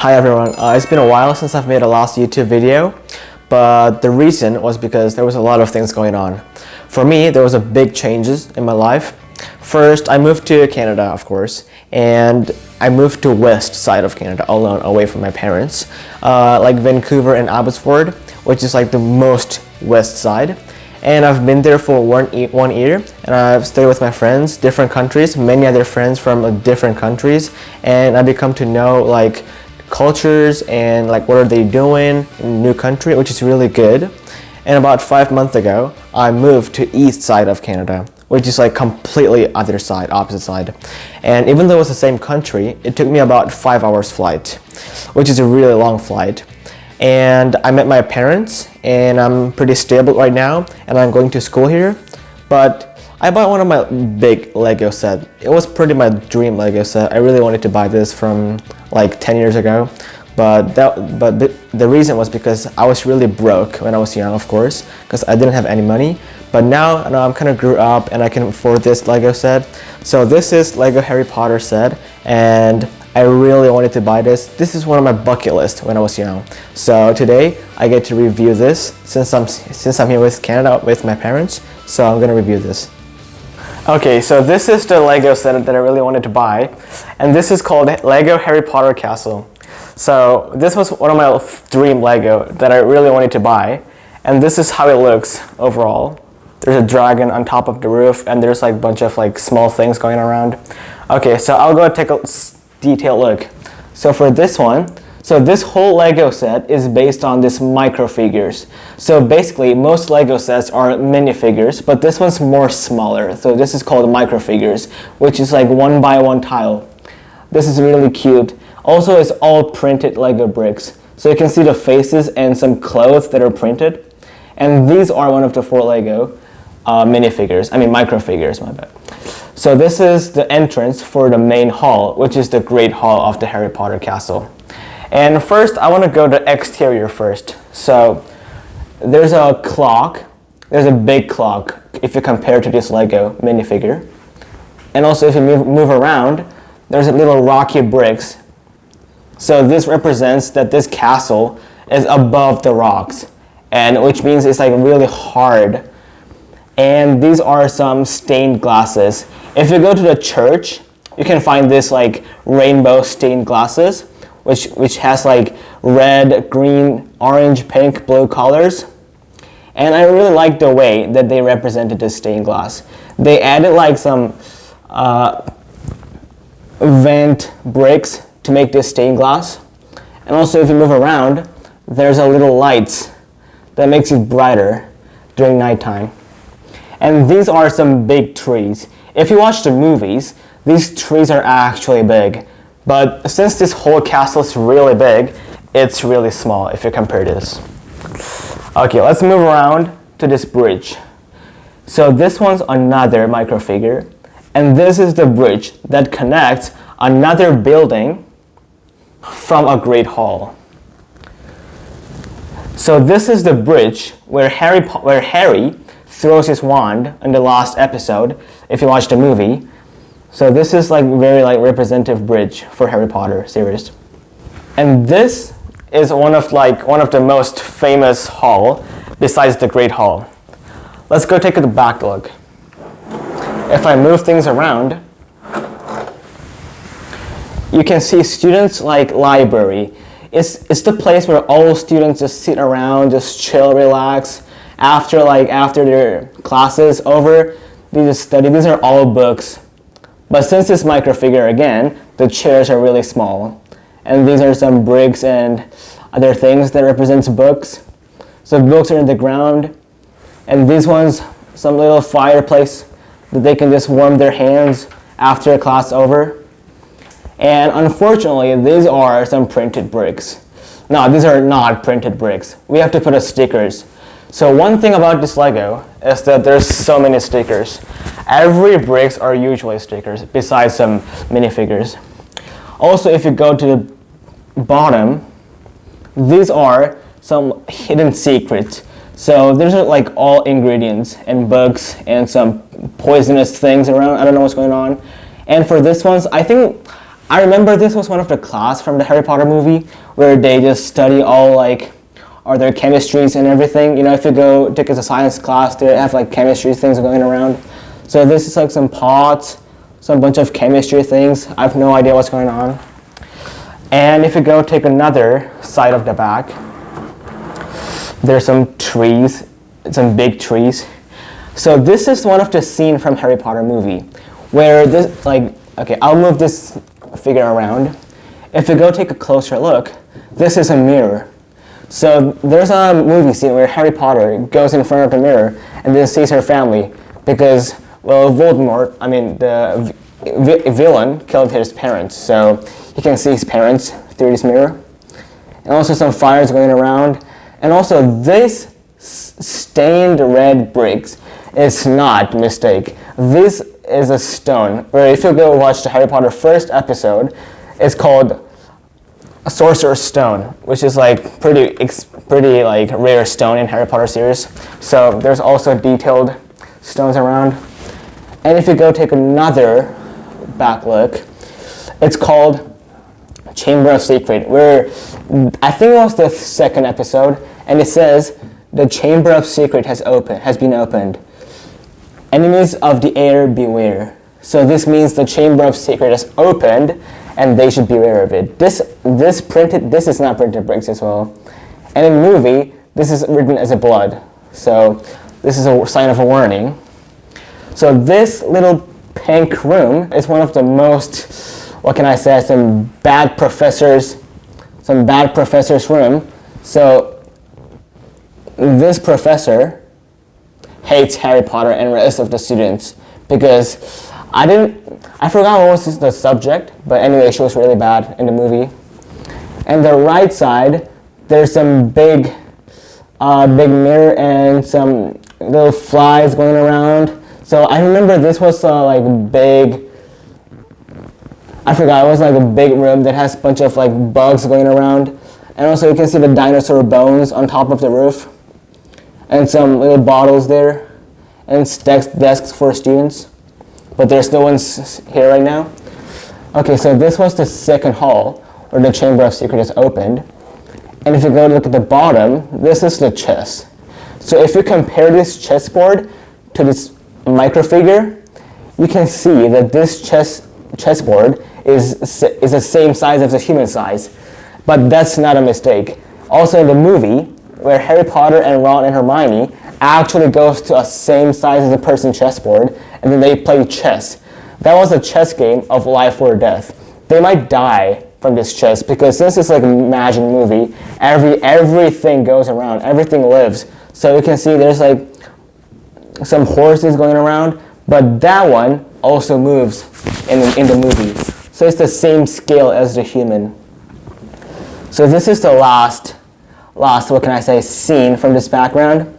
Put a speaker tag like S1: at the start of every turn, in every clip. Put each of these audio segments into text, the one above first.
S1: Hi everyone, it's been a while since I've made a last YouTube video, but the reason was because there was a lot of things going on. For me, there was a big changes in my life. First, I moved to Canada, of course, and I moved to west side of Canada alone, away from my parents, like Vancouver and Abbotsford, which is like the most west side. And I've been there for one year, and I've stayed with my friends, different countries, many other friends from different countries, and I become to know like cultures and like what are they doing in a new country, which is really good. And about 5 months ago, I moved to east side of Canada, which is like completely other side, opposite side. And even though it's the same country, it took me about 5 hours flight, which is a really long flight. And I met my parents, and I'm pretty stable right now, and I'm going to school here. But I bought one of my big Lego set. It was pretty my dream Lego set. I really wanted to buy this from like 10 years ago. But the reason was because I was really broke when I was young, of course, because I didn't have any money. But now I'm kind of grew up and I can afford this Lego set. So this is Lego Harry Potter set, and I really wanted to buy this. This is one of my bucket list when I was young. So today I get to review this since I'm here with Canada with my parents. So I'm gonna review this. Okay, so this is the Lego set that I really wanted to buy, and this is called Lego Harry Potter Castle. So this was one of my dream Lego that I really wanted to buy, and this is how it looks overall. There's a dragon on top of the roof, and there's like a bunch of like small things going around. Okay, so I'll go take a detailed look. So for this one, so this whole Lego set is based on this micro figures. So basically most Lego sets are minifigures, but this one's more smaller. So this is called micro figures, which is like 1 by 1 tile. This is really cute. Also, it's all printed Lego bricks. So you can see the faces and some clothes that are printed. And these are one of the 4 Lego micro figures, my bad. So this is the entrance for the main hall, which is the Great Hall of the Harry Potter Castle. And first, I want to go to the exterior first. So there's a clock. There's a big clock if you compare to this Lego minifigure. And also if you move around, there's a little rocky bricks. So this represents that this castle is above the rocks, and which means it's like really hard. And these are some stained glasses. If you go to the church, you can find this like rainbow stained glasses, which has like red, green, orange, pink, blue colors. And I really like the way that they represented this stained glass. They added like some vent bricks to make this stained glass. And also if you move around, there's a little lights that makes it brighter during nighttime. And these are some big trees. If you watch the movies, these trees are actually big. But since this whole castle is really big, it's really small if you compare this. Okay, let's move around to this bridge. So this one's another micro figure, and this is the bridge that connects another building from a great hall. So this is the bridge where Harry throws his wand in the last episode, if you watch the movie. So this is like very like representative bridge for Harry Potter series. And this is one of the most famous hall besides the Great Hall. Let's go take a back look. If I move things around, you can see students like library. It's the place where all students just sit around, just chill, relax. After their classes over, they just study. These are all books. But since it's micro figure again, the chairs are really small. And these are some bricks and other things that represents books. So books are in the ground. And these ones, some little fireplace that they can just warm their hands after class over. And unfortunately, these are some printed bricks. No, these are not printed bricks. We have to put stickers. So one thing about this Lego is that there's so many stickers. Every bricks are usually stickers, besides some minifigures. Also, if you go to the bottom, these are some hidden secrets. So there's like all ingredients and bugs and some poisonous things around. I don't know what's going on. And for this ones, I think I remember this was one of the class from the Harry Potter movie where they just study all like all their chemistries and everything. You know, if you go take a science class, they have like chemistry things going around. So this is like some pots, some bunch of chemistry things. I have no idea what's going on. And if you go take another side of the back, there's some trees, some big trees. So this is one of the scenes from Harry Potter movie where this, like, okay, I'll move this figure around. If you go take a closer look, this is a mirror. So there's a movie scene where Harry Potter goes in front of the mirror and then sees her family because, well, Voldemort, I mean, the villain killed his parents, so he can see his parents through this mirror. And also some fires going around. And also this stained red bricks is not a mistake. This is a stone, where if you go watch the Harry Potter first episode, it's called a Sorcerer's Stone, which is like pretty like rare stone in Harry Potter series. So there's also detailed stones around. And if you go take another back look, it's called Chamber of Secret, where I think it was the second episode, and it says the Chamber of Secret has been opened. Enemies of the air beware. So this means the Chamber of Secret is opened, and they should beware of it. This is not printed bricks as well. And in the movie, this is written as a blood. So this is a sign of a warning. So this little pink room is one of the most, what can I say, some bad professor's room. So this professor hates Harry Potter and the rest of the students because I forgot what was the subject, but anyway, she was really bad in the movie. And the right side, there's some big mirror and some little flies going around. So I remember this was like big, I forgot, it was like a big room that has a bunch of like bugs going around. And also you can see the dinosaur bones on top of the roof. And some little bottles there. And desks for students. But there's no one here right now. Okay, so this was the second hall where the Chamber of Secret is opened. And if you go look at the bottom, this is the chess. So if you compare this chessboard to this microfigure, you can see that this chessboard is the same size as the human size. But that's not a mistake. Also in the movie, where Harry Potter and Ron and Hermione actually goes to a same size as a person's chessboard, and then they play chess. That was a chess game of life or death. They might die from this chess because since it's like a magic movie, everything goes around, everything lives. So you can see there's like some horses going around, but that one also moves in the movie. So it's the same scale as the human. So this is the last, what can I say, scene from this background.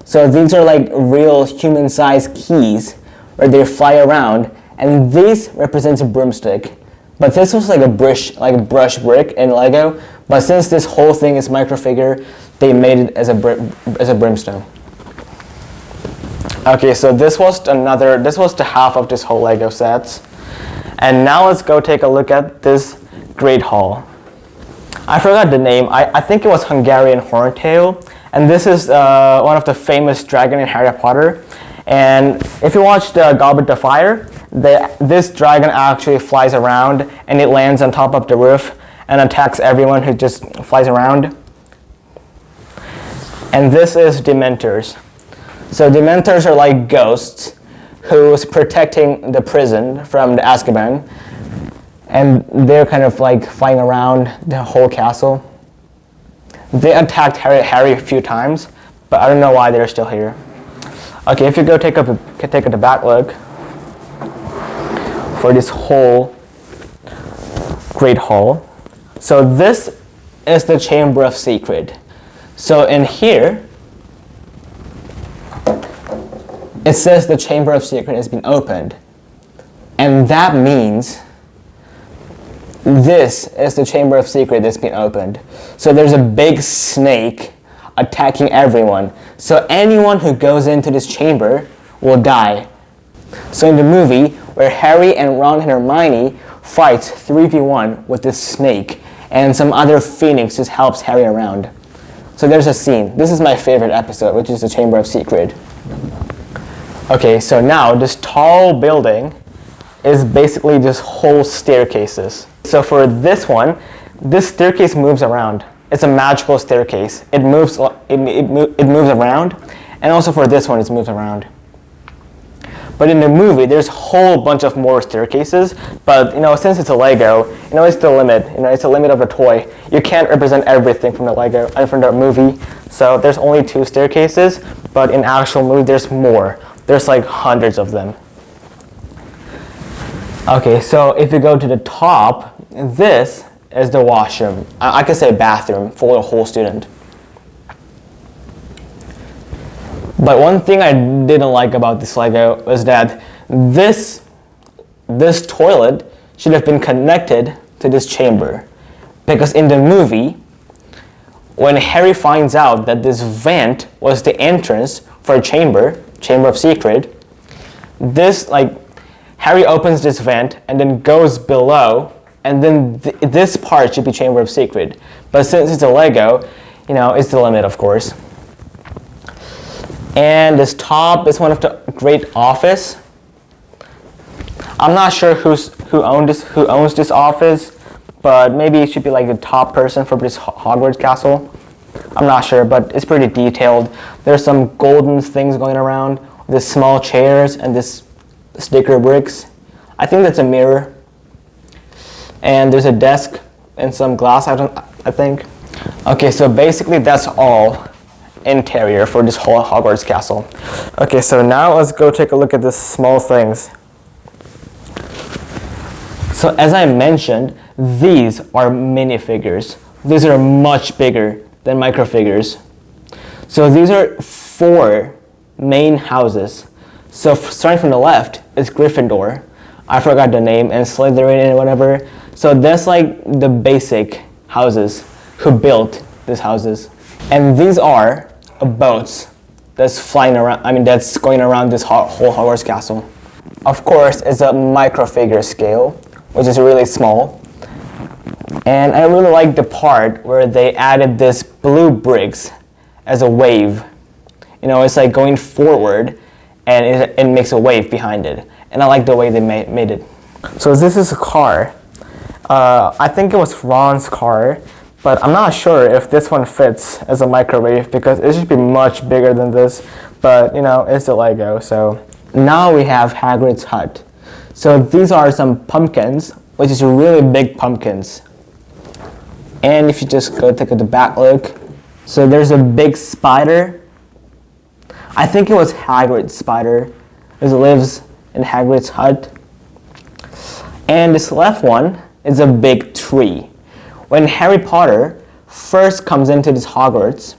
S1: So these are like real human-sized keys where they fly around, and this represents a broomstick. But this was like a brush brick in Lego, but since this whole thing is microfigure, they made it as a brimstone. Okay, so this was the half of this whole Lego set. And now let's go take a look at this Great Hall. I forgot the name. I think it was Hungarian Horntail. And this is one of the famous dragon in Harry Potter. And if you watch the Goblet of Fire, this dragon actually flies around and it lands on top of the roof and attacks everyone who just flies around. And this is Dementors. So Dementors are like ghosts who's protecting the prison from the Azkaban. And they're kind of like flying around the whole castle. They attacked Harry a few times, but I don't know why they're still here. Okay, if you go take a back look for this whole Great Hall. So this is the Chamber of Secret. So in here, it says the Chamber of Secret has been opened. And that means this is the Chamber of Secret that's been opened. So there's a big snake attacking everyone. So anyone who goes into this chamber will die. So in the movie, where Harry and Ron and Hermione fights 3v1 with this snake, and some other phoenix just helps Harry around. So there's a scene. This is my favorite episode, which is the Chamber of Secret. Okay, so now this tall building is basically just whole staircases. So for this one, this staircase moves around. It's a magical staircase. It moves around, and also for this one, it moves around. But in the movie, there's a whole bunch of more staircases. But since it's a Lego, it's the limit. It's the limit of a toy. You can't represent everything from the Lego and from the movie. So there's only 2 staircases. But in actual movie, there's more. There's like hundreds of them. Okay, so if you go to the top, this is the washroom. I could say bathroom for a whole student. But one thing I didn't like about this Lego was that this toilet should have been connected to this chamber. Because in the movie, when Harry finds out that this vent was the entrance for a chamber of secret, Harry opens this vent and then goes below, and then this part should be chamber of secret. But since it's a Lego, it's the limit, of course. And this top is one of the great office. I'm not sure who owns this office, but maybe it should be like the top person for this Hogwarts castle. I'm not sure, but it's pretty detailed. There's some golden things going around, this small chairs and this sticker bricks. I think that's a mirror. And there's a desk and some glass, I think. Okay, so basically that's all interior for this whole Hogwarts castle. Okay, so now let's go take a look at the small things. So as I mentioned, these are minifigures. These are much bigger than microfigures. So these are 4 main houses. So starting from the left is Gryffindor. I forgot the name, and Slytherin and whatever. So that's like the basic houses who built these houses. And these are boats that's flying around, that's going around this whole Hogwarts castle. Of course, it's a microfigure scale, which is really small. And I really like the part where they added this blue bricks as a wave. It's like going forward, and it makes a wave behind it. And I like the way they made it. So this is a car. I think it was Ron's car, but I'm not sure if this one fits as a microwave because it should be much bigger than this. But it's a Lego. So now we have Hagrid's hut. So these are some pumpkins, which is really big pumpkins. And if you just go take a back look, so there's a big spider. I think it was Hagrid's spider. It lives in Hagrid's hut. And this left one is a big tree. When Harry Potter first comes into this Hogwarts,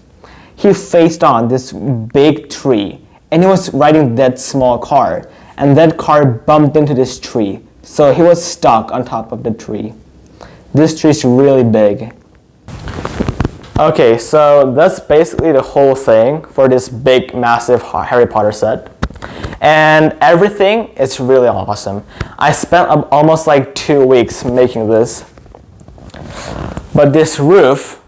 S1: he faced on this big tree, and he was riding that small car, and that car bumped into this tree, so he was stuck on top of the tree. This tree is really big. Okay, so that's basically the whole thing for this big, massive Harry Potter set. And everything is really awesome. I spent almost like 2 weeks making this. But this roof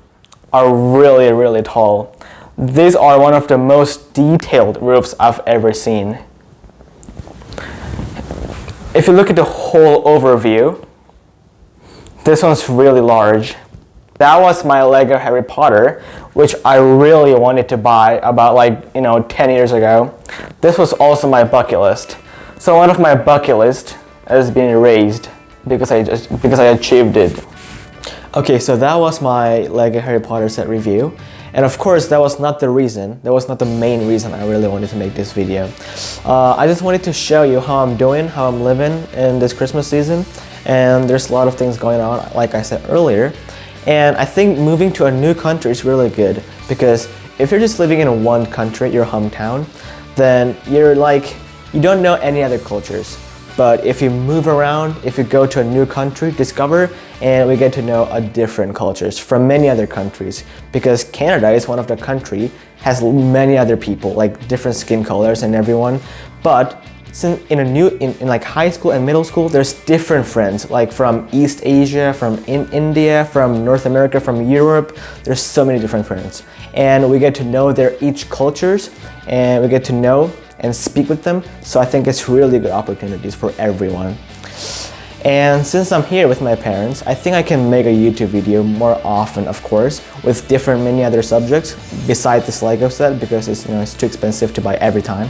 S1: are really, really tall. These are one of the most detailed roofs I've ever seen. If you look at the whole overview, this one's really large. That was my Lego Harry Potter, which I really wanted to buy about 10 years ago. This was also my bucket list. So one of my bucket list has been erased because I achieved it. Okay, so that was my Lego Harry Potter set review. And of course, that was not the main reason I really wanted to make this video. I just wanted to show you how I'm doing, how I'm living in this Christmas season. And there's a lot of things going on, like I said earlier. And I think moving to a new country is really good because if you're just living in one country, your hometown, then you don't know any other cultures. But if you move around, if you go to a new country, discover, and we get to know different cultures from many other countries. Because Canada is one of the countries, has many other people, like different skin colors and everyone. But since in like high school and middle school, there's different friends, like from East Asia, from India, from North America, from Europe. There's so many different friends, and we get to know their each cultures, and we get to know and speak with them. So I think it's really good opportunities for everyone. And since I'm here with my parents, I think I can make a YouTube video more often, of course, with many other subjects besides this Lego set, because it's too expensive to buy every time.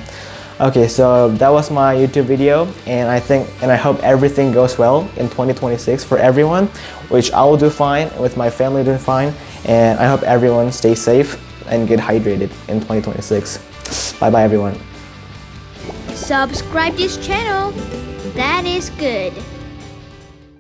S1: Okay, so that was my YouTube video, and I hope everything goes well in 2026 for everyone, which I will do fine, with my family doing fine, and I hope everyone stays safe and get hydrated in 2026. Bye bye everyone.
S2: Subscribe this channel. That is good.